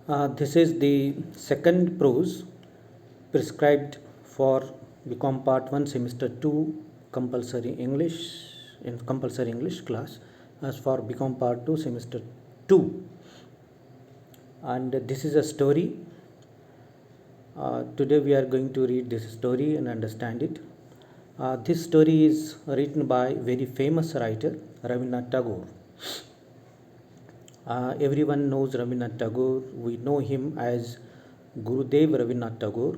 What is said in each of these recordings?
This is the second prose prescribed for BCom Part 1 Semester 2 compulsory English in compulsory English class as for BCom Part 2 Semester 2, and this is a story. Today we are going to read this story and understand it. This story is written by very famous writer Rabindranath Tagore. Everyone knows Rabindranath Tagore. We know him as Gurudev Rabindranath Tagore.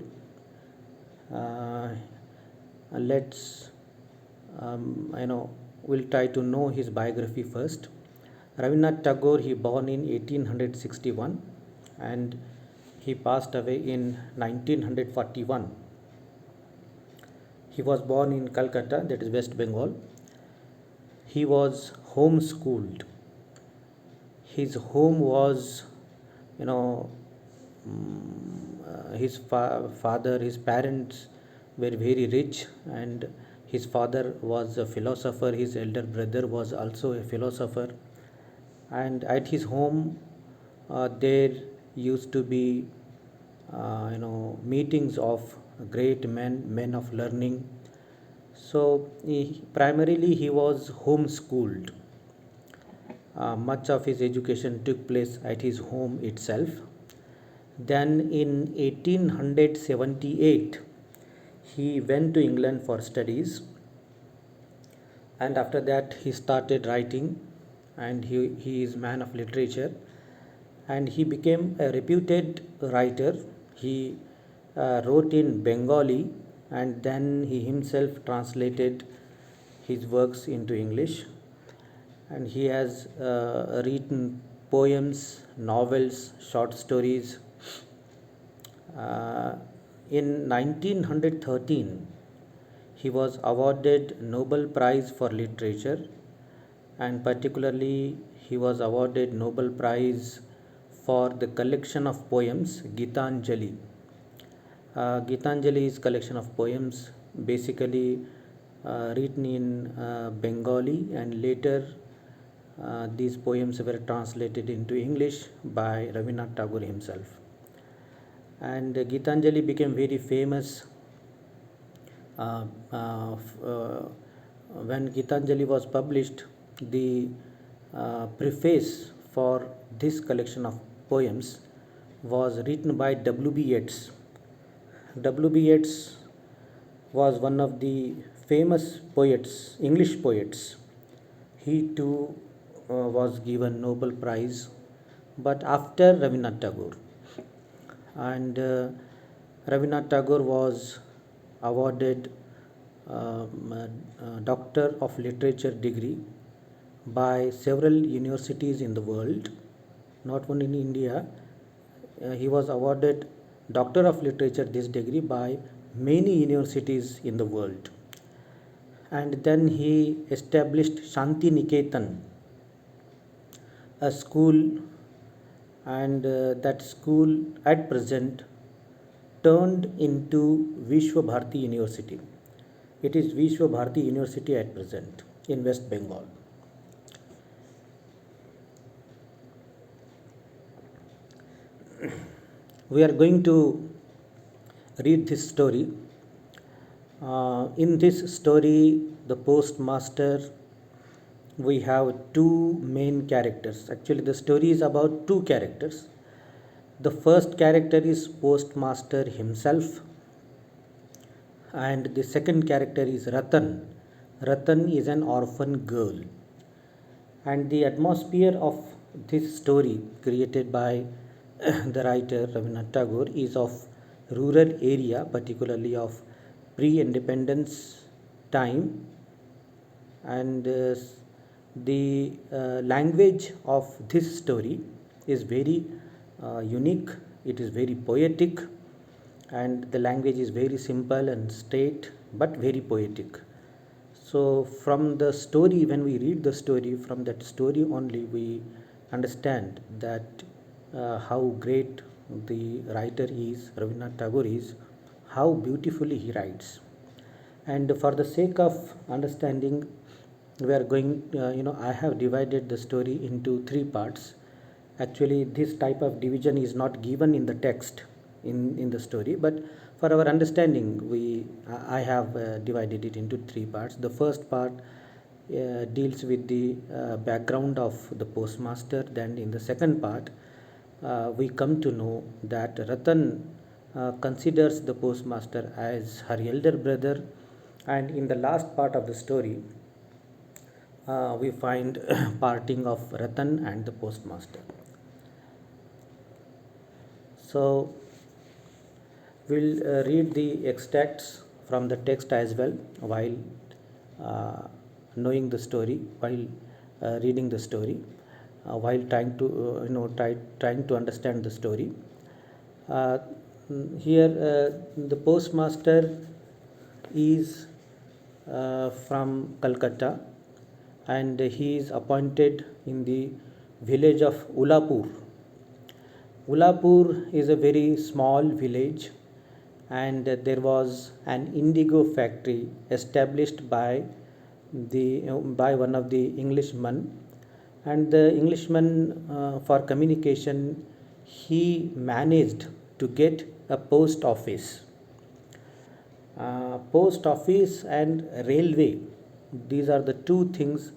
Let's we'll try to know his biography first. Rabindranath Tagore, he born in 1861 and he passed away in 1941. He was born in Calcutta, that is West Bengal. He was homeschooled. His home was, his father, his parents were very rich, and his father was a philosopher. His elder brother was also a philosopher, and at his home, there used to be, meetings of great men of learning. So primarily he was homeschooled. Much of his education took place at his home itself. Then in 1878, he went to England for studies, and after that he started writing, and he is man of literature, and he became a reputed writer. He wrote in Bengali, and then he himself translated his works into English, and he has written poems, novels, short stories. In 1913, he was awarded Nobel Prize for Literature, and particularly he was awarded Nobel Prize for the collection of poems Gitanjali. Gitanjali is collection of poems basically written in Bengali, and later these poems were translated into English by Rabindranath Tagore himself. And Gitanjali became very famous when Gitanjali was published. The preface for this collection of poems was written by W.B. Yeats. W.B. Yeats was one of the famous poets, English poets. He too was given Nobel Prize, but after Rabindranath Tagore. And Rabindranath Tagore was awarded Doctor of Literature degree by several universities in the world, not only in India. He was awarded Doctor of Literature this degree by many universities in the world. And then he established Shanti Niketan, a school, and that school at present turned into Vishwa Bharati University. It is Vishwa Bharati University at present in West Bengal. We are going to read this story. In this story, the postmaster, we have two main characters. Actually, the story is about two characters. The first character is postmaster himself, and the second character is Ratan. Ratan is an orphan girl, and the atmosphere of this story created by the writer Rabindranath Tagore is of rural area, particularly of pre-independence time, and the language of this story is very unique. It is very poetic, and the language is very simple and straight but very poetic. So from the story, when we read the story, from that story only we understand that how great the writer is, Rabindranath Tagore is, how beautifully he writes. And for the sake of understanding, we are going, I have divided the story into three parts. Actually, this type of division is not given in the text in the story, but for our understanding, I have divided it into three parts. The first part deals with the background of the postmaster. Then in the second part, we come to know that Ratan considers the postmaster as her elder brother, and in the last part of the story, we find parting of Ratan and the postmaster. So we'll read the extracts from the text as well while knowing the story, while reading the story, while trying to trying to understand the story. Uh, Here, the postmaster is from Calcutta, and he is appointed in the village of Ulapur. Ulapur is a very small village, and there was an indigo factory established by one of the Englishmen, and the Englishman, for communication, he managed to get a post office. Post office and railway, these are the two things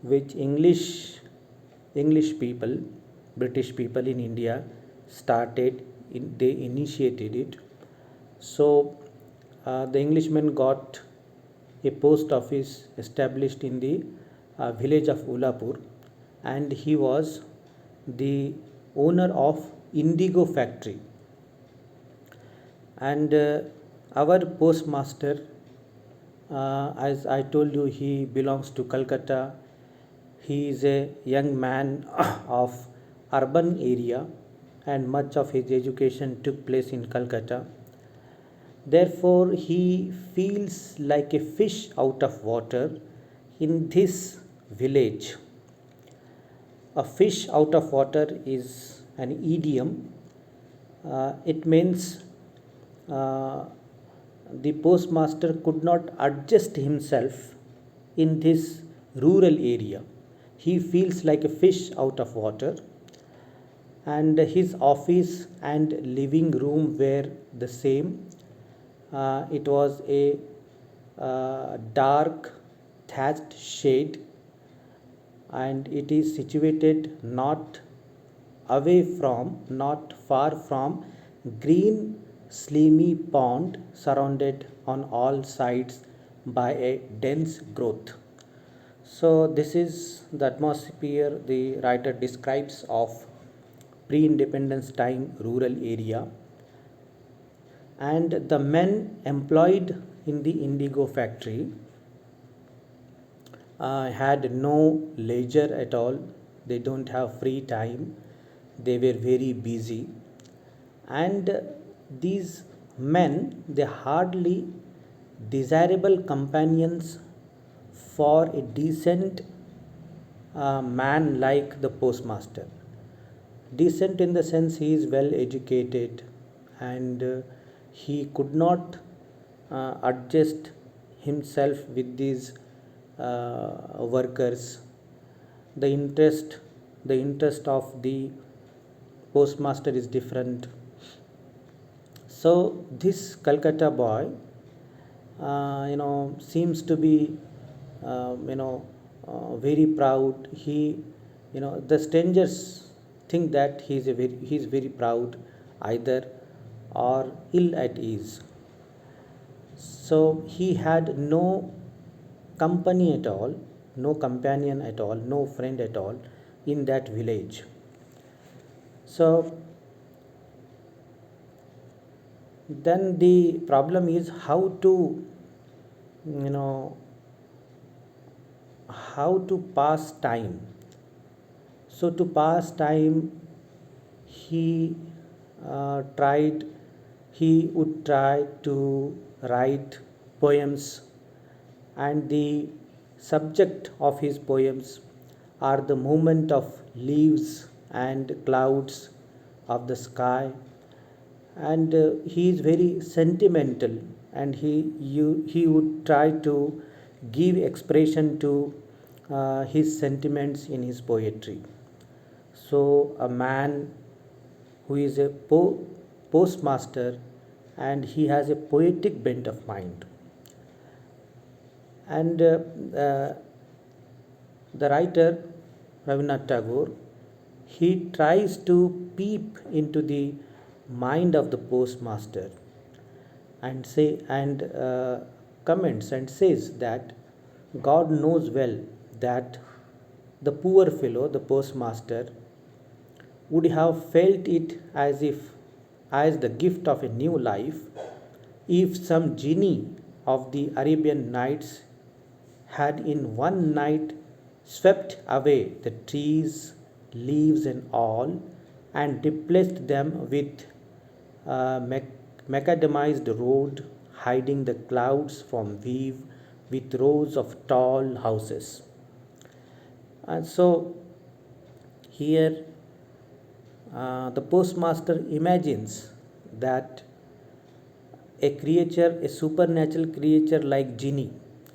which English people, British people in India started they initiated it. So the Englishman got a post office established in the village of Ulapur, and he was the owner of indigo factory. And our postmaster, as I told you, he belongs to Calcutta. He is a young man of urban area, and much of his education took place in Calcutta. Therefore, he feels like a fish out of water in this village. A fish out of water is an idiom. It means uh, the postmaster could not adjust himself in this rural area. He feels like a fish out of water, and his office and living room were the same. It was a dark thatched shed, and it is situated not far from green slimy pond surrounded on all sides by a dense growth. So this is the atmosphere the writer describes of pre-independence time rural area, and the men employed in the indigo factory had no leisure at all. They don't have free time. They were very busy, and these men, they hardly desirable companions for a decent man like the postmaster. Decent in the sense he is well educated, and he could not adjust himself with these workers. The interest of the postmaster is different. So this Calcutta boy, seems to be, very proud. The strangers think that he's very proud, either or ill at ease. So he had no company at all, no companion at all, no friend at all in that village. So then the problem is you know how to pass time. So to pass time, he tried he would try to write poems, and the subject of his poems are the movement of leaves and clouds of the sky. And he is very sentimental, and he would try to give expression to his sentiments in his poetry. So a man who is a postmaster, and he has a poetic bent of mind. And the writer Rabindranath Tagore, he tries to peep into the mind of the postmaster and comments and says that God knows well that the poor fellow, the postmaster, would have felt it as the gift of a new life if some genie of the Arabian Nights had in one night swept away the trees, leaves, and all, and replaced them with a macadamized road hiding the clouds from view with rows of tall houses. And so here the postmaster imagines that a supernatural creature like genie.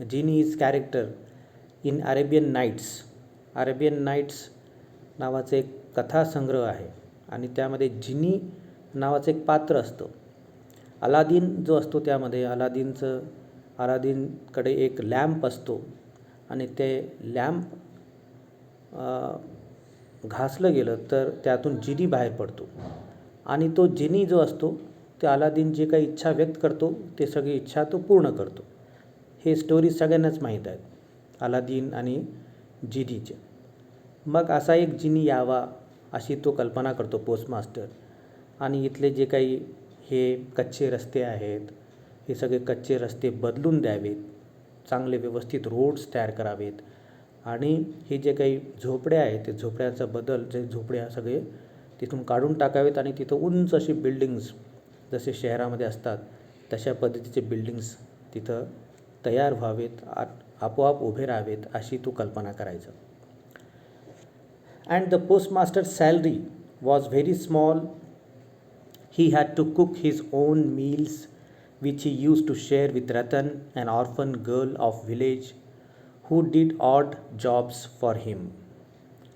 Genie is character in Arabian Nights. Arabian Nights नावाचं एक कथासंग्रह आहे आणि त्यामध्ये जिनी नावाचं एक पात्र असतं. अलादीन जो असतो त्यामध्ये अलादीनकडे एक लॅम्प असतो आणि ते लॅम्प घासलं गेलं तर त्यातून जिनी बाहेर पडतो आणि तो जिनी जो असतो ते अलादीन जे काही इच्छा व्यक्त करतो ते सगळी इच्छा तो पूर्ण करतो. हे स्टोरी सगळ्यांनाच माहीत आहेत, अलादीन आणि जिनीचे. मग असा एक जिनी यावा अशी तो कल्पना करतो पोस्टमास्टर, आणि इथले जे काही हे कच्चे रस्ते आहेत हे सगळे कच्चे रस्ते बदलून द्यावेत, चांगले व्यवस्थित रोड्स तयार करावेत, आणि हे जे काही झोपड्या आहेत ते झोपड्याचा बदल, जे झोपड्या सगळे तिथून काढून टाकावेत आणि तिथं उंच अशी बिल्डिंग्स जसे शहरामध्ये असतात तशा पद्धतीचे बिल्डिंग्स तिथं तयार व्हावेत, आपोआप उभे राहावेत अशी तो कल्पना करायचा. And the postmaster's salary was very small. He had to cook his own meals, which he used to share with Ratan, an orphan girl of village, who did odd jobs for him.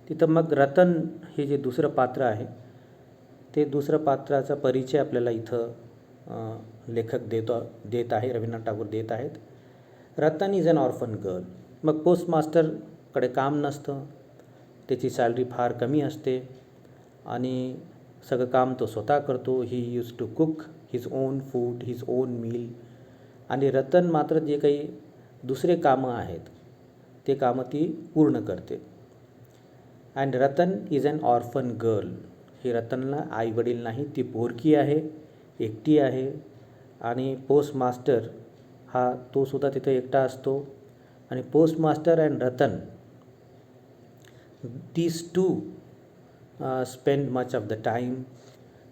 तिथं मग रतन हे जे दुसरं पात्र आहे ते दुसरं पात्राचा परिचय आपल्याला इथं लेखक देत आहे, रवींद्रनाथ टागोर देत आहेत. रतन इज अन ऑर्फन गर्ल. मग पोस्टमास्टरकडे काम नसतं, त्याची सॅलरी फार कमी असते आणि सगळं काम तो स्वतः करतो. He used to cook his own food, his own meal. आणि रतन मात्र जे काही दुसरे कामं आहेत ते कामं ती पूर्ण करते. And Ratan is an orphan girl. ही रतनला आईवडील नाही, ती पोरकी आहे, एकटी आहे. आणि पोस्टमास्टर हा तो सुद्धा तिथे एकटा असतो. आणि postmaster and Ratan, these two spend much of the time.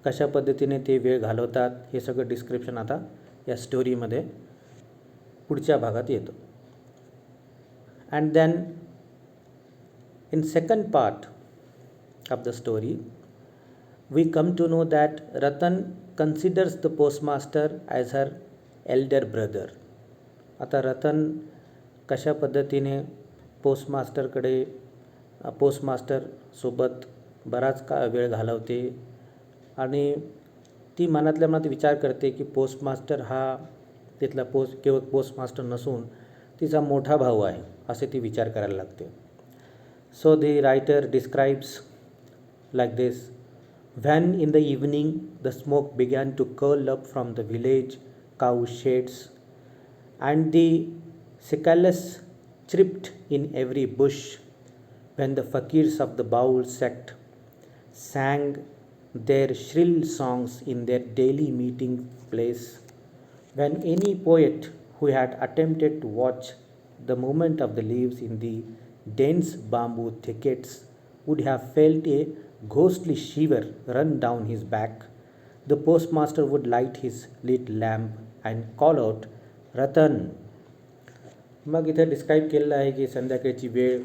कशा पद्धतीने ते वेळ घालवतात हे सगळं डिस्क्रिप्शन आता या स्टोरीमध्ये पुढच्या भागात येतं. And then in second part of the story we come to know that Ratan considers the postmaster as her elder brother. आता रतन कशा पद्धतीने पोस्टमास्टरसोबत बराच वेळ घालवते आणि ती मनातल्या मनात विचार करते की पोस्टमास्टर हा तिथला केवळ पोस्टमास्टर नसून तिचा मोठा भाऊ आहे असे ती विचार करायला लागते. So the writer describes like this: when in the evening the smoke began to curl up from the village cow sheds and the cicalas chirped in every bush, when the fakirs of the Baul sect sang their shrill songs in their daily meeting place, when any poet who had attempted to watch the movement of the leaves in the dense bamboo thickets would have felt a ghostly shiver run down his back, the postmaster would light his lit lamp and call out, "Ratan." मग इथे describe केलेलं आहे की संध्याकाळची वेळ,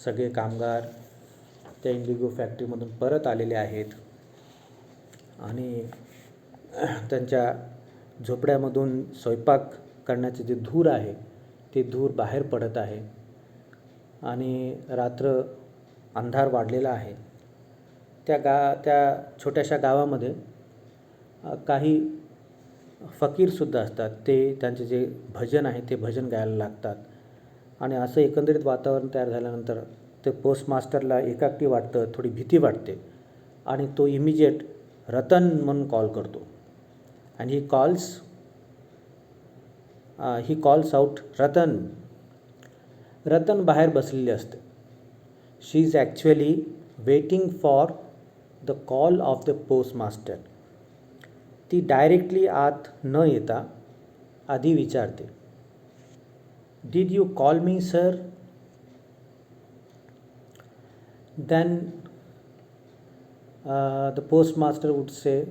सगळे कामगार त्या Indigo फॅक्टरीमधून परत आलेले आहेत आणि त्यांच्या झोपड्यामधून स्वयंपाक करण्याचे जे धूर आहे ते धूर बाहेर पडत आहे आणि रात्र अंधार वाढलेला आहे. त्या छोट्याशा गावामध्ये काही फकीरसुद्धा असतात. ते त्यांचे जे भजन आहे ते भजन गायला लागतात आणि असं एकंदरीत वातावरण तयार झाल्यानंतर ते पोस्टमास्टरला एकाकी वाटतं, थोडी भीती वाटते आणि तो इमिजिएट रतन म्हणून कॉल करतो आणि ही कॉल्स आउट रतन. रतन बाहेर बसलेली असते. She is actually waiting for the call of the postmaster. ती डायरेक्टली आत न येता आधी विचारते, did you call me sir? Then the postmaster would say,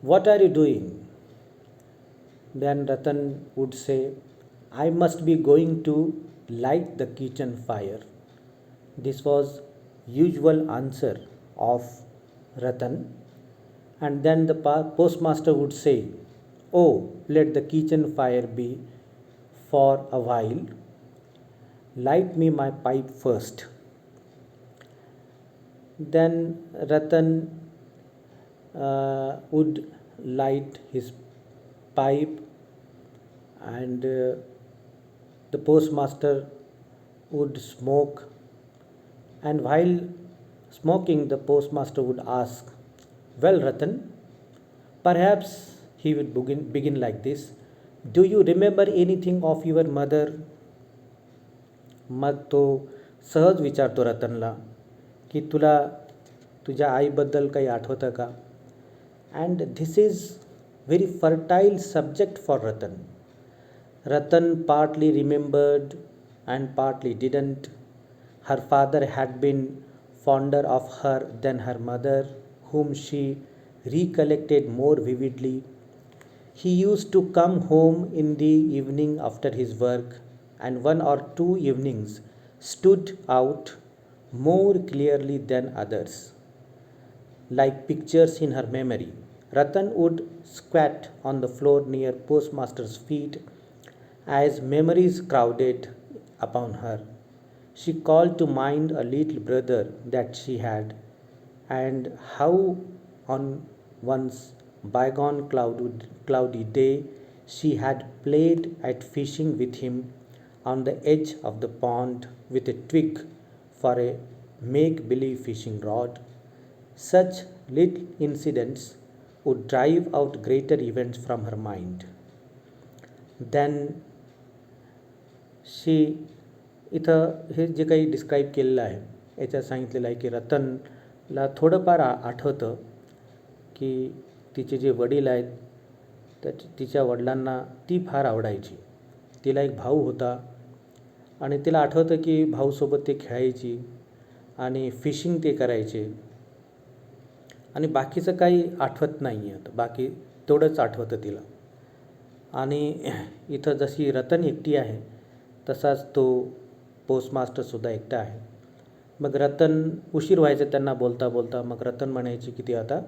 what are you doing? Then Ratan would say, I must be going to light the kitchen fire. This was usual answer of Ratan. And then the postmaster would say, oh, let the kitchen fire be for a while. Light me my pipe first. Then Ratan would light his pipe and the postmaster would smoke, and while smoking the postmaster would ask, well Ratan, perhaps he would begin like this, do you remember anything of your mother? मग तो सहज विचारतो रतनला की तुला तुझ्या आईबद्दल काही आठवतं का? And this is very fertile subject for Ratan. Ratan partly remembered and partly didn't. Her father had been fonder of her than her mother, whom she recollected more vividly. He used to come home in the evening after his work, and one or two evenings stood out more clearly than others, like pictures in her memory. Ratan would squat on the floor near postmaster's feet as memories crowded upon her. She called to mind a little brother that she had, and how on one's bygone cloudy day she had played at fishing with him on the edge of the pond with a twig for a make-believe fishing rod. Such little incidents would drive out greater events from her mind. Then she, इथं हे जे काही describe केलेलं आहे याच्यात सांगितलेलं आहे की रतनला थोडंफार आठवतं की तिचे जे वडील आहेत तिच्या वडिलांना ती फार आवडायची. तिला एक भाऊ होता आणि तिला आठवतं की भाऊसोबत ते खेळायची आणि फिशिंग ते करायचे आणि बाकीचं काही आठवत नाही आहे. बाकी तेवढंच आठवतं तिला. आणि इथं जशी रतन एकटी आहे तसाच तो पोस्टमास्टरसुद्धा एकटा आहे. मग रतन उशीर व्हायचं त्यांना बोलता बोलता. मग रतन म्हणायची की ती आता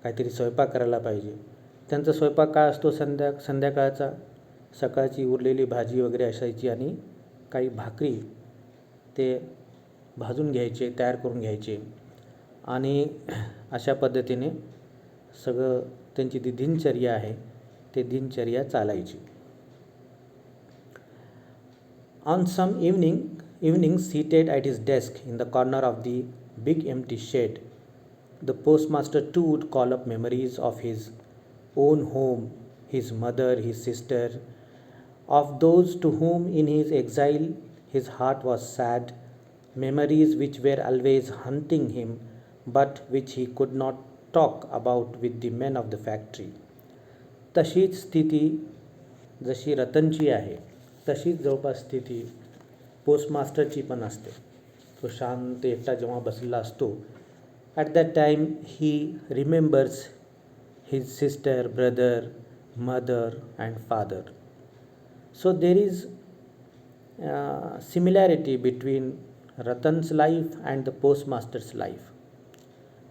काहीतरी स्वयंपाक करायला पाहिजे. त्यांचा स्वयंपाक काय असतो संध्याकाळचा. सकाळची उरलेली भाजी वगैरे असायची आणि काही भाकरी ते भाजून घ्यायचे, तयार करून घ्यायचे आणि अशा पद्धतीने सगळं त्यांची ती दिनचर्या आहे ते दिनचर्या चालायची. On some evenings seated at his desk in the corner of the big empty shed, the postmaster too would call up memories of his own home, his mother, his sister, of those to whom in his exile his heart was sad, memories which were always haunting him but which he could not talk about with the men of the factory. तशीच स्थिती जशी रतनची आहे तशीच जवळपास स्थिती पोस्टमास्टरची पण असते. तो शांत एकटा जेव्हा बसलेला असतो, at that time he remembers his sister, brother, mother and father. So there is similarity between Ratan's life and the postmaster's life.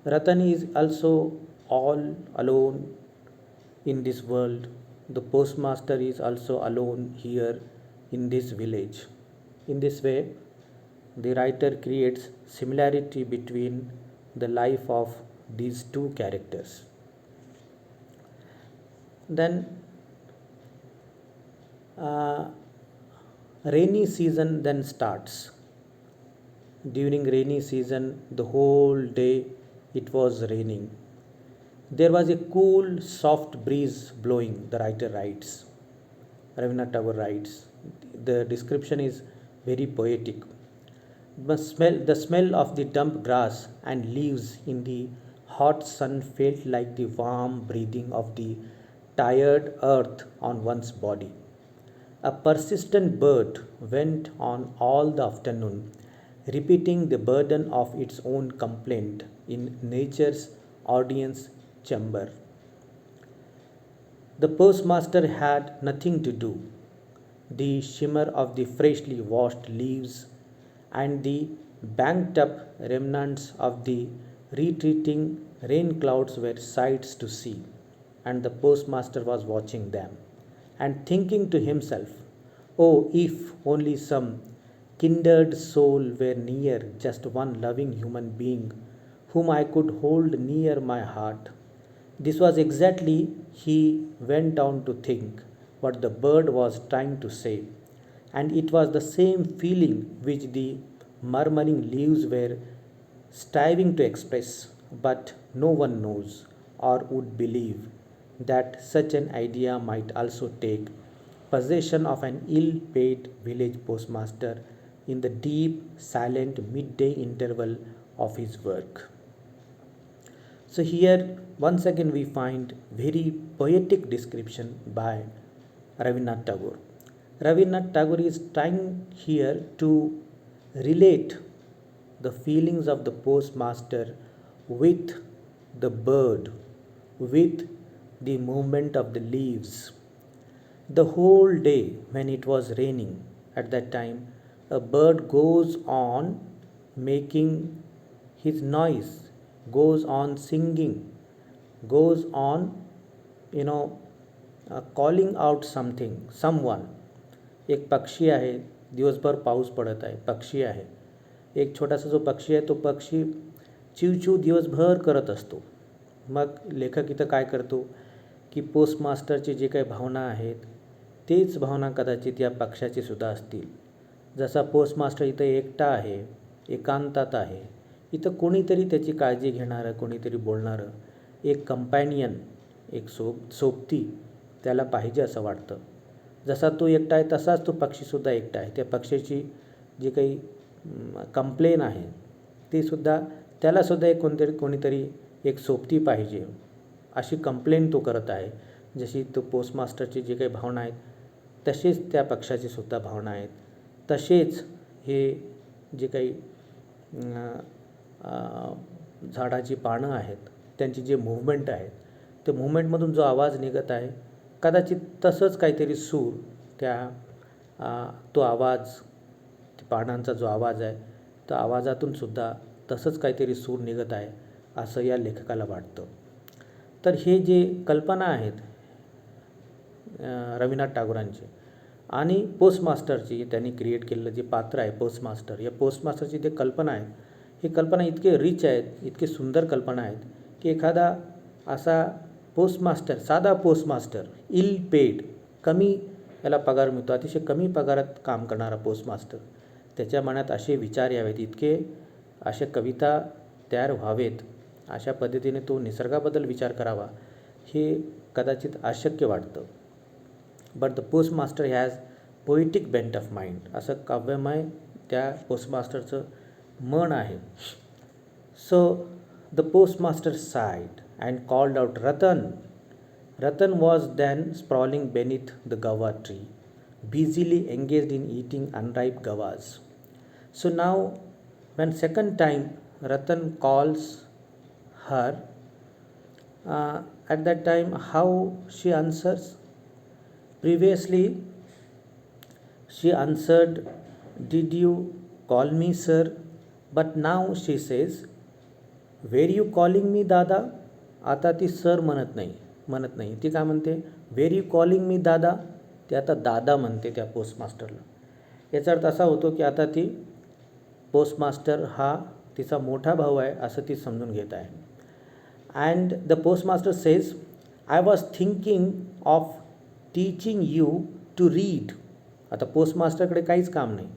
Ratan is also all alone in this world. The postmaster is also alone here in this village. In this way, the writer creates similarity between the life of these two characters. Then rainy season then starts. During rainy season, the whole day it was raining. There was a cool, soft breeze blowing, the writer writes. Rabindranath Tagore writes. The description is very poetic. The smell of the damp grass and leaves in the hot sun felt like the warm breathing of the tired earth on one's body. A persistent bird went on all the afternoon, repeating the burden of its own complaint in nature's audience chamber. The postmaster had nothing to do. The shimmer of the freshly washed leaves and the banked up remnants of the retreating rain clouds were sights to see, and the postmaster was watching them and thinking to himself, oh, if only some kindred soul were near, just one loving human being whom I could hold near my heart. This was exactly, he went on to think, what the bird was trying to say, and it was the same feeling which the murmuring leaves were striving to express, but no one knows or would believe that such an idea might also take possession of an ill paid village postmaster in the deep, silent midday interval of his work. So here once again we find very poetic description by Rabindranath Tagore. Rabindranath Tagore is trying here to relate the feelings of the postmaster with the bird, with the movement of the leaves. The whole day when it was raining, at that time, a bird goes on making his noise, goes on singing, goes on, calling out something, someone. एक पक्षी आहे, दिवसभर पाऊस पडत आहे, पक्षी आहे. एक छोटासा जो पक्षी आहे तो पक्षी चिवचिव दिवसभर करत असतो. मग लेखक इथं काय करतो की पोस्टमास्टरची जे काही भावना आहेत तेच भावना कदाचित या पक्षाची सुद्धा असतील. जसा पोस्टमास्टर इथं एकटा आहे, एकांतात आहे, इथं कोणीतरी त्याची काळजी घेणारं, कोणीतरी बोलणारं, एक कंपॅनियन, एक सोबती त्याला पाहिजे असं वाटतं. जसा तो एकटा आहे तसाच तो पक्षीसुद्धा एकटा आहे. त्या पक्षाची जी काही कंप्लेन आहे तीसुद्धा त्यालासुद्धा एक कोणीतरी एक सोबती पाहिजे अशी कंप्लेन तो करत आहे. जशी तो पोस्टमास्टरची जी काही भावना आहेत तसेच त्या पक्षाची सुद्धा भावना आहेत. तसेच हे जे काही झाडाची पानं आहेत त्यांची जे मूव्हमेंट आहेत ते मूव्हमेंटमधून जो आवाज निघत आहे कदाचित तसंच काहीतरी सूर तो आवाज, पानांचा जो आवाज आहे त्या आवाजातून सुद्धा तसंच काहीतरी सूर निघत आहे असं या लेखकाला वाटतं. तर हे जे कल्पना आहेत रवींद्रनाथ टागोरांची आणि पोस्टमास्टरची त्यांनी क्रिएट केलेलं जे पात्र आहे पोस्टमास्टर, या पोस्टमास्टरची जे कल्पना आहे ही कल्पना इतके रिच आहेत, इतके सुंदर कल्पना आहेत की एखादा असा पोस्टमास्टर, साधा पोस्टमास्टर, इल पेड, कमी याला पगार मिळतो, अतिशय कमी पगारात काम करणारा पोस्टमास्टर, त्याच्या मनात असे विचार यावेत, इतके अशा कविता तयार व्हावेत, अशा पद्धतीने तो निसर्गाबद्दल विचार करावा हे कदाचित अशक्य वाटतं. But the postmaster has poetic bent of mind, असं काव्यमय त्या पोस्टमास्टरचं मन आहे. So the postmaster side and called out, Ratan. Ratan was then sprawling beneath the guava tree, busily engaged in eating unripe guavas. So now, when second time Ratan calls her, at that time how she answers? Previously, she answered, did you call me sir? But now she says, were you calling me dada? आता ती sir म्हणत नाही, ती काय म्हणते, where you calling me दादा, ती आता दादा म्हणते त्या पोस्टमास्टरला. याचा अर्थ असा होतो की आता ती पोस्टमास्टर हा तिचा मोठा भाऊ आहे असं ती समजून घेत आहे. And the postmaster says, I was thinking of teaching you to read. आता पोस्टमास्टरकडे काहीच काम नाही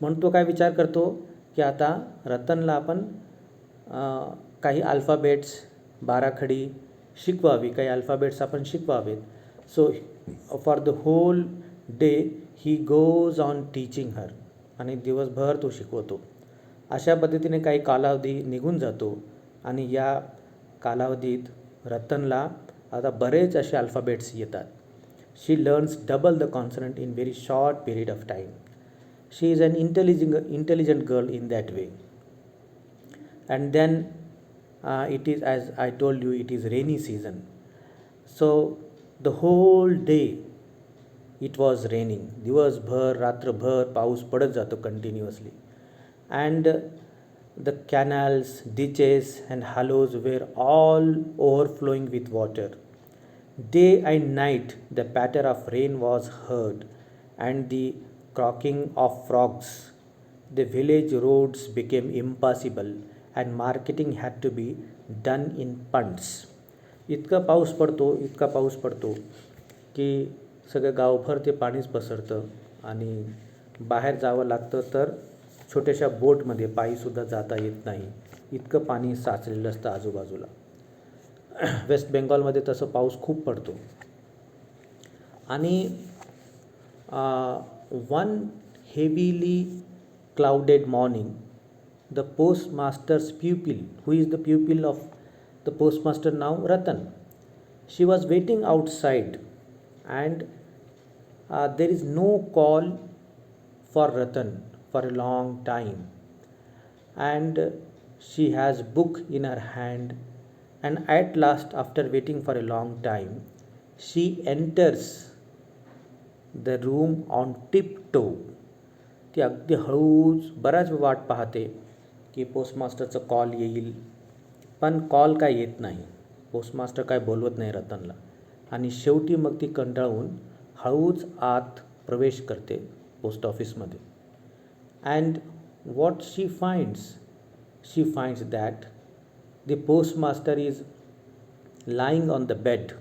म्हणून तो काय विचार करतो की आता रतनला आपण काही अल्फाबेट्स, बाराखडी शिकवावी, काही अल्फाबेट्स आपण शिकवावेत. So for the whole day he goes on teaching her. आणि दिवसभर तो शिकवतो. अशा पद्धतीने काही कालावधी निघून जातो आणि या कालावधीत रतनला आता बरेच असे अल्फाबेट्स येतात. She learns double the consonant in very short period of time. She is an intelligent girl in that way. And then it is, as I told you, it is rainy season. So the whole day it was raining. दिवसभर रात्रभर पाऊस पडत जातो continuously. And the canals, ditches and hollows were all overflowing with water. Day and night the patter of rain was heard and the croaking of frogs. The village roads became impassable and marketing had to be done in punts. इतका पाऊस पडतो की सगळं गावभर ते पाणीच पसरतं आणि बाहेर जावं लागतं तर छोट्याशा बोटमध्ये पायीसुद्धा जाता येत नाही, इतकं पाणी साचलेलं असतं आजूबाजूला. वेस्ट बेंगॉलमध्ये तसं पाऊस खूप पडतो. आणि one heavily clouded morning, the postmaster's pupil, who is the pupil of the postmaster now, Ratan, she was waiting outside and there is no call for Ratan for a long time, and she has book in her hand, and at last after waiting for a long time she enters the room on tiptoe. ती अगदी हळूच बराच वाट पाहते की पोस्टमास्टरचं call येईल, पण call काय येत नाही. पोस्टमास्टर काय बोलवत नाही रतनला. आणि शेवटी मग ती कंटाळून हळूच आत प्रवेश करते पोस्ट ऑफिसमध्ये. And what she finds that the postmaster is lying on the bed.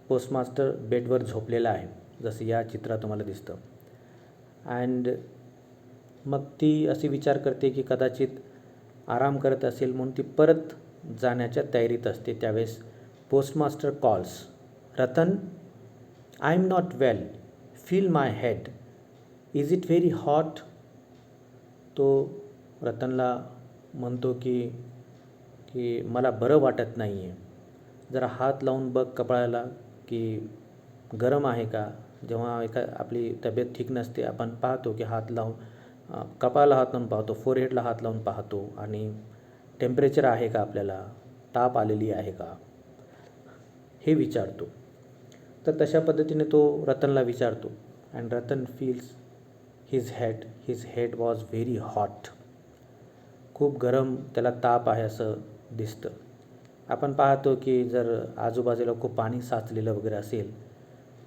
Postmaster बेडवर झोपलेला आहे, जसं या चित्रात तुम्हाला दिसतं. अँड मग ती अशी विचार करते की कदाचित आराम करत असेल म्हणून ती परत जाण्याच्या तयारीत असते. त्यावेळेस postmaster calls, Ratan, I am not well, feel my head, is it very hot. तो रतनला म्हणतो की मला बरं वाटत नाही आहे, जरा हात लावून बघ कपाळाला की गरम आहे का. जेव्हा आपली तब्येत ठीक नसते आपण पाहतो की हात लावून कपाळाला हात लावून पाहतो, फोरहेडला हात लावून पाहतो आणि टेम्परेचर आहे का, आपल्याला ताप आलेली आहे का, हे विचारतो. तर तशा पद्धतीने तो रतनला विचारतो. And Ratan feels his head was very hot. खूप गरम, त्याला ताप आहे असं दिसतं. आपण पाहतो की जर आजूबाजूला खूप पाणी साचलेलं वगैरे असेल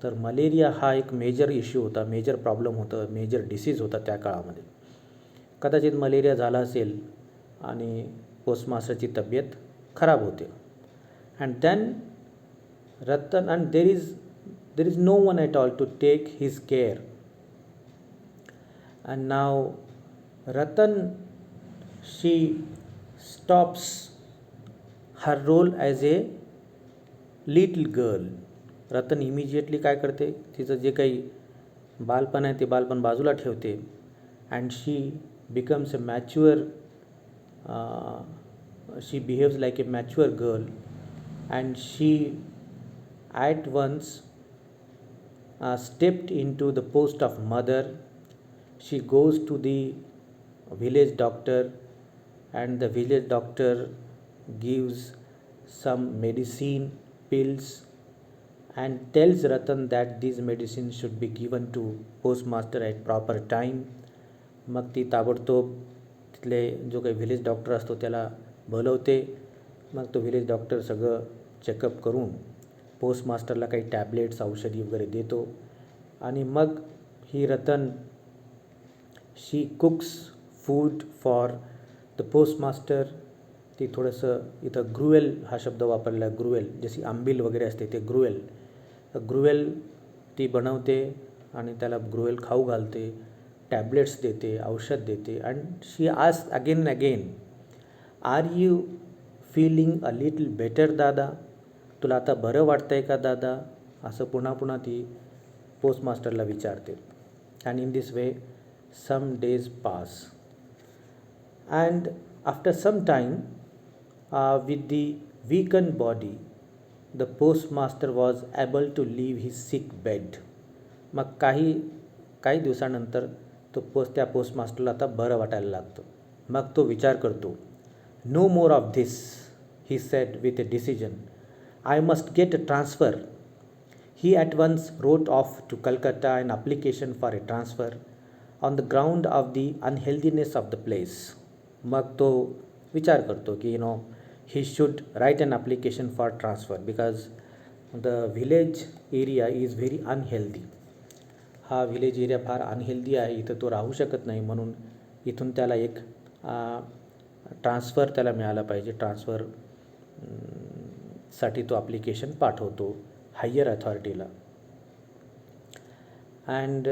तर मलेरिया हा एक मेजर इश्यू होता, मेजर प्रॉब्लेम होतं, मेजर डिसीज होता त्या काळामध्ये. कदाचित मलेरिया झाला असेल आणि पोस्टमास्टरची तब्येत खराब होते. And then Ratan, and there is no one at all to take his care. And now Ratan, she stops her role as a little girl. Ratan immediately काय करते, तिचं जे काही बालपण आहे ते बालपण बाजूला ठेवते. And she becomes a mature, she behaves like a mature girl, and she at once stepped into the post of mother. She goes to the village doctor, and the village doctor gives some medicine, pills, and tells Ratan that these medicines should be given to postmaster at proper time. मग ती ताबडतोब तिथले जो काही village doctor असतो त्याला बोलवते. मग तो village doctor सगळं checkup करून पोस्टमास्टरला काही टॅबलेट्स, औषधी वगैरे देतो. आणि मग ही Ratan, she cooks food for the postmaster, ती थोडंसं इथं ग्रुएल हा शब्द वापरला आहे, ग्रुएल जशी आंबील वगैरे असते ते ग्रुएल. ग्रुएल ती बनवते आणि त्याला ग्रुएल खाऊ घालते, टॅब्लेट्स देते, औषध देते. And she ask again and again, are you feeling a little better दादा? तुला आता बरं वाटतं आहे का दादा? असं पुन्हा पुन्हा ती पोस्टमास्टरला विचारते. And in this way some days pass. And after some time with the weakened body, the postmaster was able to leave his sick bed. मग काही दिवसानंतर त्या पोस्टमास्टरला आता बरं वाटायला लागतं. मग तो विचार करतो. No more of this, he said with a decision. I must get a transfer. He at once wrote off to Calcutta an application for a transfer on the ground of the unhealthiness of the place. मग तो विचार करतो की he should write an application for transfer because the village area is very unhealthy. हा village area फार unhealthy आहे, इथं तो राहू शकत नाही, म्हणून इथून त्याला एक ट्रान्सफर त्याला मिळाला पाहिजे. ट्रान्सफर साठी तो ॲप्लिकेशन पाठवतो हायर अथॉरिटीला. And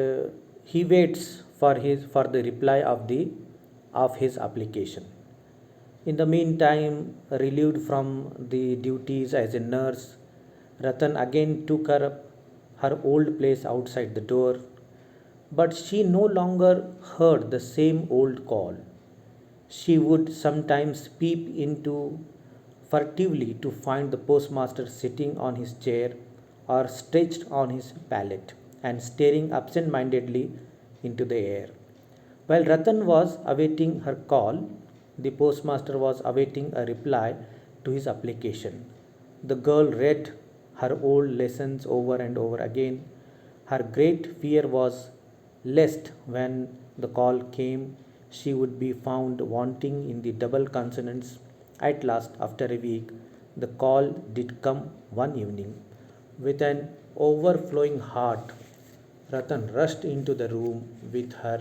he waits for the reply of his application. In the meantime, relieved from the duties as a nurse, Ratan again took her old place outside the door, but she no longer heard the same old call. She would sometimes peep into furtively to find the postmaster sitting on his chair or stretched on his pallet and staring absent-mindedly into the air. While Ratan was awaiting her call, the postmaster was awaiting a reply to his application. The girl read her old lessons over and over again. Her great fear was lest when the call came, she would be found wanting in the double consonants. At last, after a week, the call did come one evening. With an overflowing heart, Ratan rushed into the room with her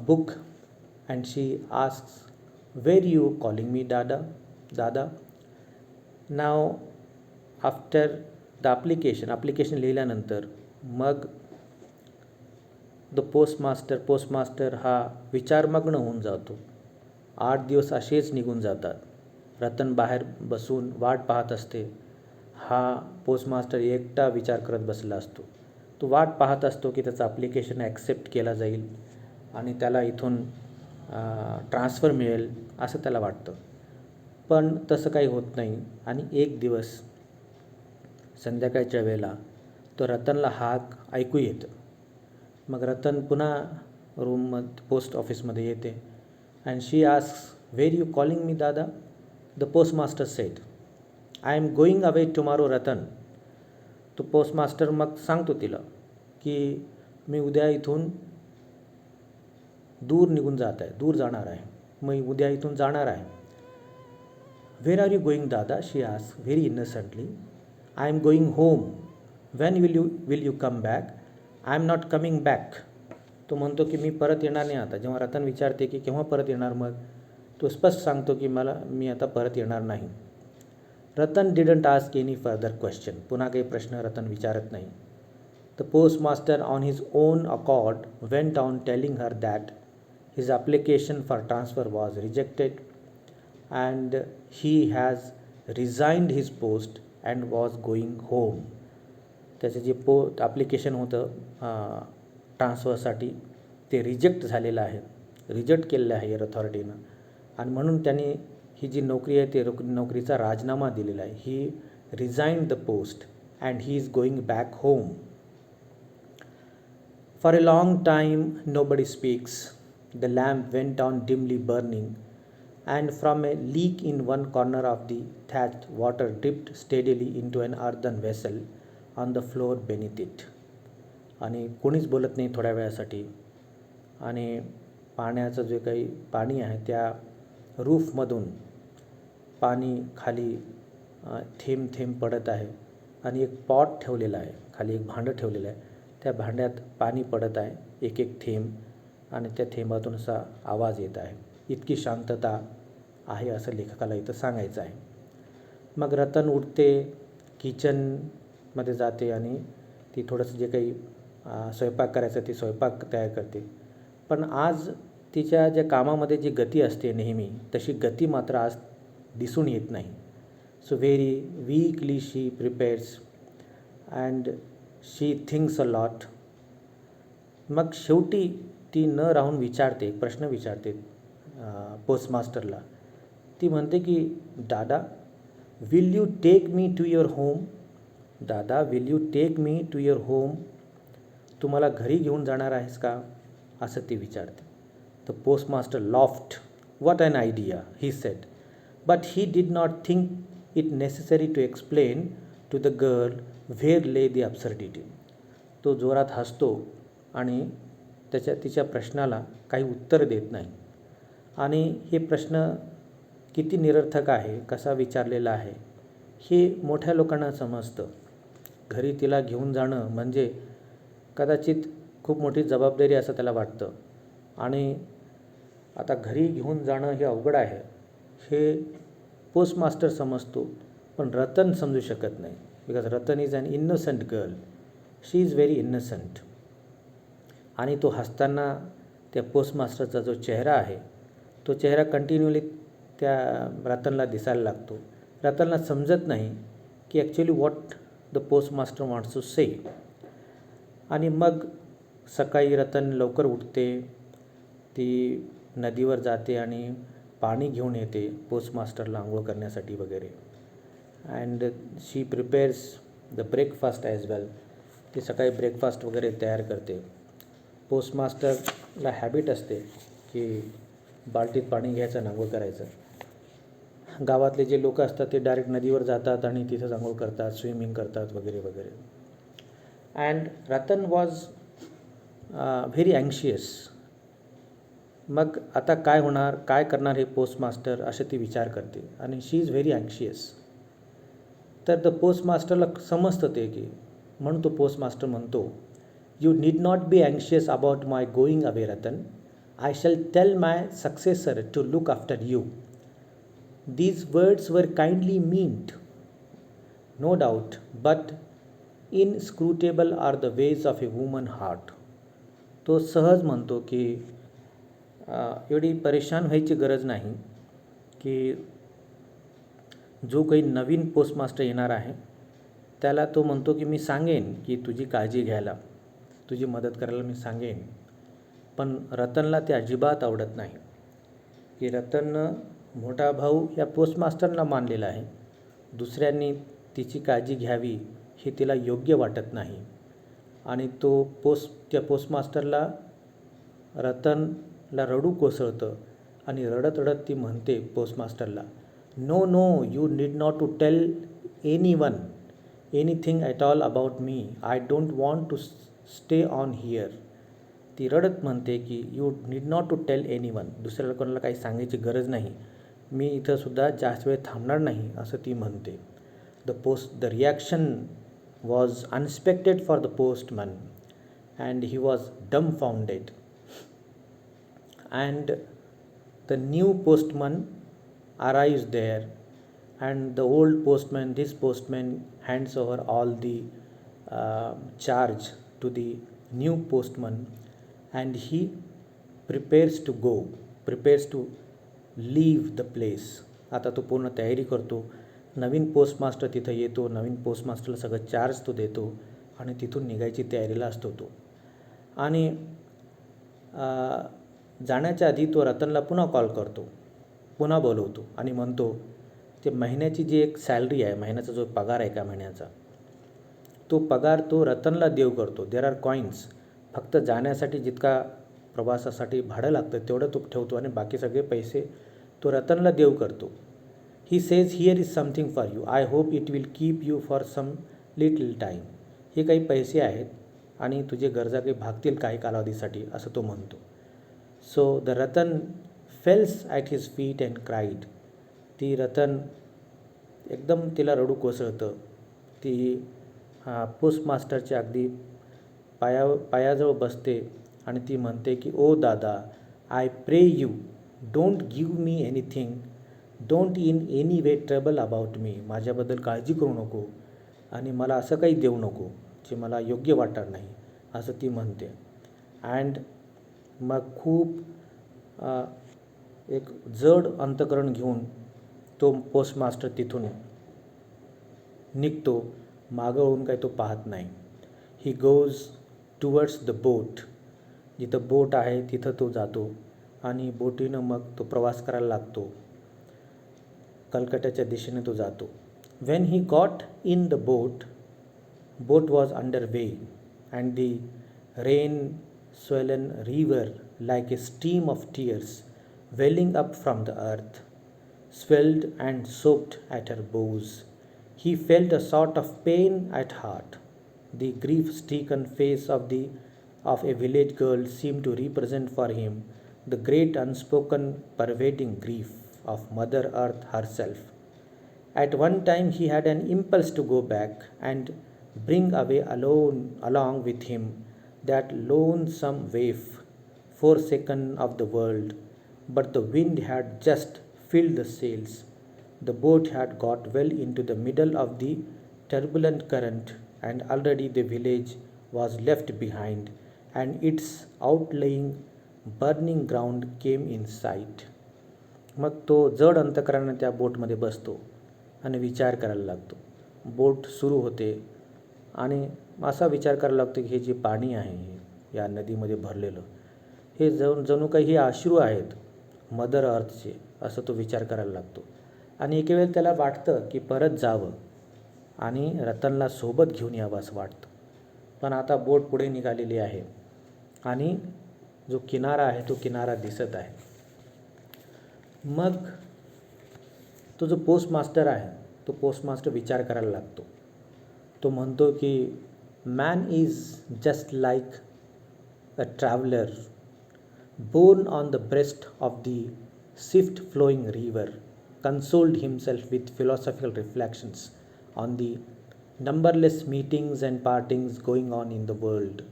book, and she asks, "Were you calling me, Dada?" Now, after the application लिहिल्यानंतर मग postmaster हा विचारमग्न होऊन जातो. 8 दिवस असेच निघून जातात. रतन बाहेर बसून वाट पाहत असते. हा पोस्टमास्टर एकटा विचार करत बसला असतो. तो वाट पाहत असतो की त्याचं ॲप्लिकेशन ॲक्सेप्ट केला जाईल आणि त्याला इथून ट्रान्सफर मिळेल असं त्याला वाटतं. पण तसं काही होत नाही. आणि एक दिवस संध्याकाळच्या वेळेला तो रतनला हाक ऐकू येतं. मग रतन पुन्हा पोस्ट ऑफिसमध्ये येते. And she asks, "where you calling me dada?" The postmaster said, "I am going away tomorrow Ratan." तो पोस्टमास्टर मग सांगतो तिला की मी उद्या इथून दूर जाणार आहे. मी उद्या इथून जाणार आहे. "Where are you going dada?" She ask very innocently. "I am going home." "When will you come back?" "I am not coming back." तो म्हणतो की मी परत येणार नाही आता. जेव्हा रतन विचारते की केव्हा परत येणार, मग तो स्पष्ट सांगतो की मी आता परत येणार नाही. Ratan didn't ask any further question. पुन्हा काही प्रश्न रतन विचारत नाही. The postmaster on his own accord went on telling her that his application for transfer was rejected and he has resigned his post and was going home. त्याचं जे application होतं ट्रान्सफरसाठी ते reject झालेलं आहे, रिजेक्ट केलेलं आहे एअर अथॉरिटीनं. आणि म्हणून त्यांनी ही जी नोकरी आहे ते नोकरीचा राजीनामा दिलेला आहे. He resigned the post and he is going back home. For a long time nobody speaks. The lamp went on dimly burning, and from a leak in one corner of the thatch, water dripped steadily into an earthen vessel on the floor beneath it. आणि कोणीच बोलत नाही थोड्या वेळासाठी. आणि पाण्याचं जे काही पाणी आहे त्या रूफमधून पाणी खाली थेंब थेंब पडत आहे. आणि एक पॉट ठेवलेला आहे, खाली एक भांडं ठेवलेलं आहे. त्या भांड्यात पाणी पडत आहे, एक एक थेंब, आणि त्या थेंबातून असा आवाज येत आहे. इतकी शांतता आहे असं लेखकाला इथं सांगायचं आहे. मग रतन उठते, किचनमध्ये जाते आणि ती थोडंसं जे काही स्वयंपाक करायचं ती स्वयंपाक तयार करते. पण आज तिच्या ज्या कामामध्ये जी गती असते नेहमी, तशी गती मात्र आज दिसून येत नाही. So very weekly she prepares and she thinks a lot. मग शेवटी ती न राहून विचारते, प्रश्न विचारते पोस्टमास्टरला. ती म्हणते की dada, will you take me to your home? Dada, will you take me to your home? तू मला घरी घेऊन जाणार आहेस का, असं ती विचारते. The postmaster laughed. What an idea, he said. But he did not think it necessary to explain to the girl where lay the absurdity. तो जोरात हसतो आणि तिच्या प्रश्नाला काही उत्तर देत नाही. आणि हे प्रश्न किती निरर्थक आहे, कसा विचारलेला आहे, हे मोठ्या लोकांना समजतं. घरी तिला घेऊन जाणं म्हणजे कदाचित खूप मोठी जबाबदारी असं त्याला वाटतं. आणि आता घरी घेऊन जाणं हे अवघड आहे हे पोस्टमास्टर समजतो, पण रतन समजू शकत नाही. Because Ratan is an innocent girl. She is very innocent. आणि तो हसताना त्या पोस्टमास्टरचा जो चेहरा आहे, तो चेहरा कंटिन्युअली त्या रतनला दिसायला लागतो. रतनला समजत नाही की actually what the postmaster wants to say. आणि मग सकाळी रतन लवकर उठते, ती नदीवर जाते आणि पाणी घेऊन येते पोस्टमास्टरला आंघोळ करण्यासाठी वगैरे. And she prepares the breakfast as well. ती सकाळी ब्रेकफास्ट वगैरे तयार करते. पोस्टमास्टरला हॅबिट असते की बाल्टीत पाणी घ्यायचं आणि आंघोळ करायचं. गावातले जे लोक असतात ते डायरेक्ट नदीवर जातात आणि तिथंच आंघोळ करतात, स्विमिंग करतात वगैरे वगैरे. And Ratan was very anxious. मग आता काय होणार, काय करणार हे पोस्टमास्टर, असे ती विचार करते. आणि शी इज व्हेरी अँक्शियस. तर द पोस्टमास्टरला समजतं ते की, म्हणून तो पोस्टमास्टर म्हणतो, you need not be anxious about my going away Ratan. I shall tell my successor to look after you. These words were kindly meant, no doubt, but inscrutable are the ways of a woman heart. तो सहज म्हणतो की एवढी परेशान व्हायची गरज नाही, की जो काही नवीन पोस्टमास्टर येणार आहे त्याला तो म्हणतो की मी सांगेन की तुझी काळजी घ्यायला, तुझी मदत करायला मी सांगेन. पण रतनला ते अजिबात आवडत नाही की रतननं मोठा भाऊ या पोस्टमास्टरला मानलेला आहे. दुसऱ्यांनी तिची काळजी घ्यावी हे तिला योग्य वाटत नाही. आणि त्या पोस्टमास्टरला रतनला रडू कोसळतं आणि रडत रडत ती म्हणते पोस्टमास्टरला, no no, you need not to tell anyone anything at all about me. I don't want to stay on here. ती रडत म्हणते की you need not to tell anyone. दुसऱ्याला कोणाला काही सांगायची गरज नाही, मी इथंसुद्धा जास्त वेळ थांबणार नाही, असं ती म्हणते. The reaction was unexpected for the postman and he was dumbfounded. And the new postman arrives there, and the old postman, this postman hands over all the charge to the new postman, and he prepares to leave the place. आता तो पूर्ण तयारी करतो. नवीन postmaster तिथं येतो, नवीन पोस्टमास्टरला सगळं charge तो देतो आणि तिथून निघायची तयारीला असतो तो. आणि जाण्याच्या आधी तो रतनला पुन्हा कॉल करतो, पुन्हा बोलवतो आणि म्हणतो ते महिन्याची जी एक सॅलरी आहे, महिन्याचा जो पगार आहे का महिन्याचा, तो पगार तो रतनला देव करतो. There are coins. फक्त जाण्यासाठी जितका प्रवासासाठी भाडं लागतं तेवढं तो ठेवतो आणि बाकी सगळे पैसे तो रतनला देव करतो. He says here is something for you. I hope it will keep you for some little time. हे काही पैसे आहेत आणि तुझे गरजा काही भागतील काही कालावधीसाठी, असं तो म्हणतो. So the Ratan fails at his feet and cried. ती रतन एकदम तिला रडू कोसळतं. ती पोस्टमास्टरच्या अगदी पायाजवळ बसते आणि ती म्हणते की oh dada, I pray you don't give me anything, don't in any way trouble about me, माझ्याबद्दल काळजी करू नको आणि मला असं काही देऊ नको जे मला योग्य वाटणार नाही, असं ती म्हणते. अँड मग खूप एक जड अंतःकरण घेऊन तो पोस्टमास्टर तिथून निघतो. मागं वळून काही तो पाहत नाही. He goes towards the boat, जिथं बोट आहे तिथं तो जातो आणि बोटीनं मग तो प्रवास करायला लागतो. कलकत्त्याच्या दिशेने तो जातो. When he got in the boat, boat was under way, and the rain swollen river like a stream of tears welling up from the earth swelled and soaked at her bows. He felt a sort of pain at heart. The grief-stricken face of a village girl seemed to represent for him the great unspoken pervading grief of Mother Earth herself. At one time he had an impulse to go back and bring away along with him that lonesome waif, forsaken of the world, but the wind had just filled the sails. The boat had got well into the middle of the turbulent current, and already the village was left behind, and its outlying burning ground came in sight. मग तो जड अंतःकरणाने त्या बोटमध्ये बसतो आणि विचार करायला लागतो. Boat सुरू होते आणि असा विचार करायला लागतो की हे जे पाणी आहे या नदीमध्ये भरलेलं, हे जणू काही हे अश्रू आहेत मदर अर्थचे, असं तो विचार करायला लागतो. आणि एके वेळेला त्याला वाटतं की परत जावं आणि रतनला सोबत घेऊन यावं असं वाटतं. पण आता बोट पुढे निघालेली आहे आणि जो किनारा आहे तो किनारा दिसत आहे. मग तो जो पोस्टमास्टर आहे तो पोस्टमास्टर विचार करायला लागतो. तो म्हणतो की man is just like a traveller born on the breast of the swift flowing river, consoled himself with philosophical reflections on the numberless meetings and partings going on in the world,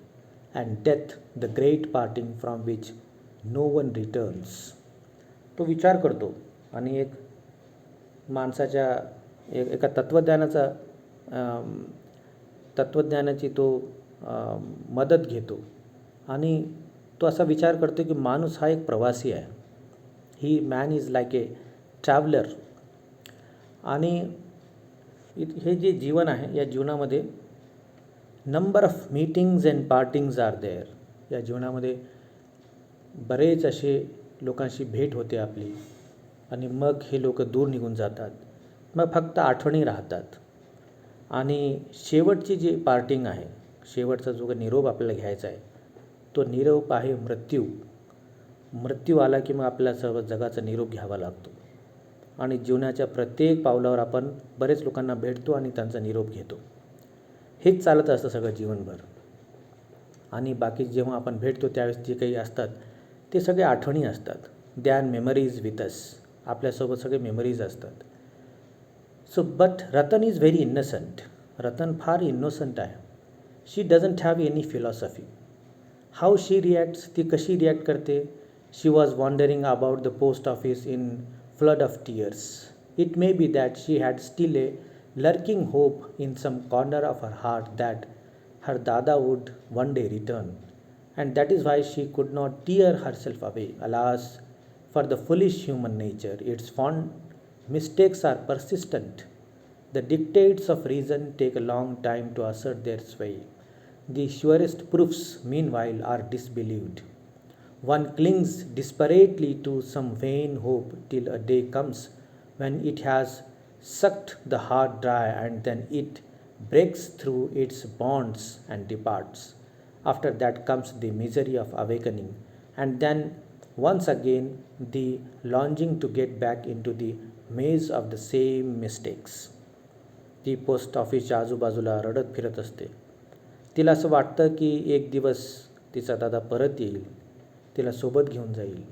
and death the great parting from which no one returns. तो विचार करतो आणि एक माणसाच्या एका तत्त्वज्ञानाची तो मदत घेतो आणि तो असा विचार करतो की माणूस हा एक प्रवासी आहे. He man is like a traveller. आणि हे जे जीवन आहे या जीवनामध्ये number of meetings and partings are there. या जीवनामध्ये बरेच असे लोकांशी भेट होते आपली आणि मग हे लोक दूर निघून जातात. मग फक्त आठवणी राहतात. आणि शेवटची जी पार्टिंग आहे, शेवटचा जो निरोप आपल्याला घ्यायचा आहे तो निरोप आहे मृत्यू. मृत्यू आला की मग आपल्याला सर्व जगाचा निरोप घ्यावा लागतो. आणि जीवनाच्या प्रत्येक पावलावर आपण बरेच लोकांना भेटतो आणि त्यांचा निरोप घेतो. हेच चालत असतं सगळं जीवनभर. आणि बाकी जेव्हा आपण भेटतो त्यावेळेस जे काही असतात ते सगळे आठवणी असतात. They are memories with us. आपल्यासोबत सगळे मेमरीज असतात. So but Ratan is very innocent. Ratan फार इनोसंट आहे. She doesn't have any philosophy. How she reacts, ती कशी रिॲक्ट करते. She was wondering about the post office in flood of tears. It may be that she had still a lurking hope in some corner of her heart that her Dada would one day return, and that is why she could not tear herself away. Alas, for the foolish human nature, its fond mistakes are persistent. The dictates of reason take a long time to assert their sway. The surest proofs, meanwhile, are disbelieved. One clings desperately to some vain hope till a day comes when it has sucked the heart dry, and then it breaks through its bonds and departs. After that comes the misery of awakening, and then once again the longing to get back into the maze of the same mistakes. ती post ऑफिसच्या आजूबाजूला रडत फिरत असते. तिला असं वाटतं की एक दिवस तिचा दादा परत येईल, तिला सोबत घेऊन जाईल.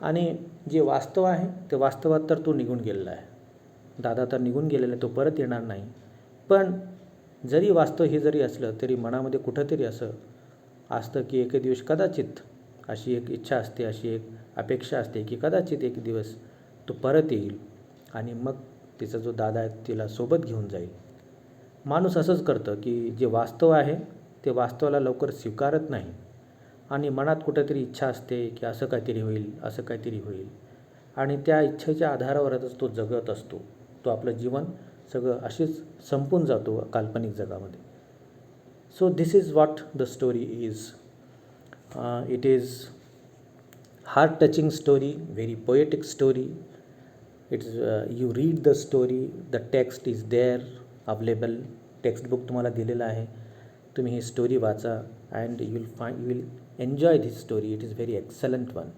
आणि जे वास्तव आहे ते वास्तवात तर तो निघून गेलेला आहे. दादा तर निघून गेलेला आहे, तो परत येणार नाही. पण जरी वास्तव हे जरी असलं तरी मनामध्ये कुठंतरी असं असतं की एके दिवशी कदाचित अशी एक इच्छा असते, अशी एक अपेक्षा असते की कदाचित एक दिवस तो परत येईल आणि मग तिचा जो दादा आहे तिला सोबत घेऊन जाईल. माणूस असंच करतं की जे वास्तव आहे ते वास्तवाला लवकर स्वीकारत नाही आणि मनात कुठेतरी इच्छा असते की असं काहीतरी होईल, असं काहीतरी होईल आणि त्या इच्छेच्या आधारावरच तो जगत असतो. तो आपलं जीवन सगळं अशीच संपून जातो काल्पनिक जगामध्ये. So this is what the story is. It is heart-touching story, very poetic story. It's you read the story, the text is there available. Textbook तुम्हाला दिलेलं आहे. तुम्ही ही स्टोरी वाचा and you will enjoy this story. It is very excellent one.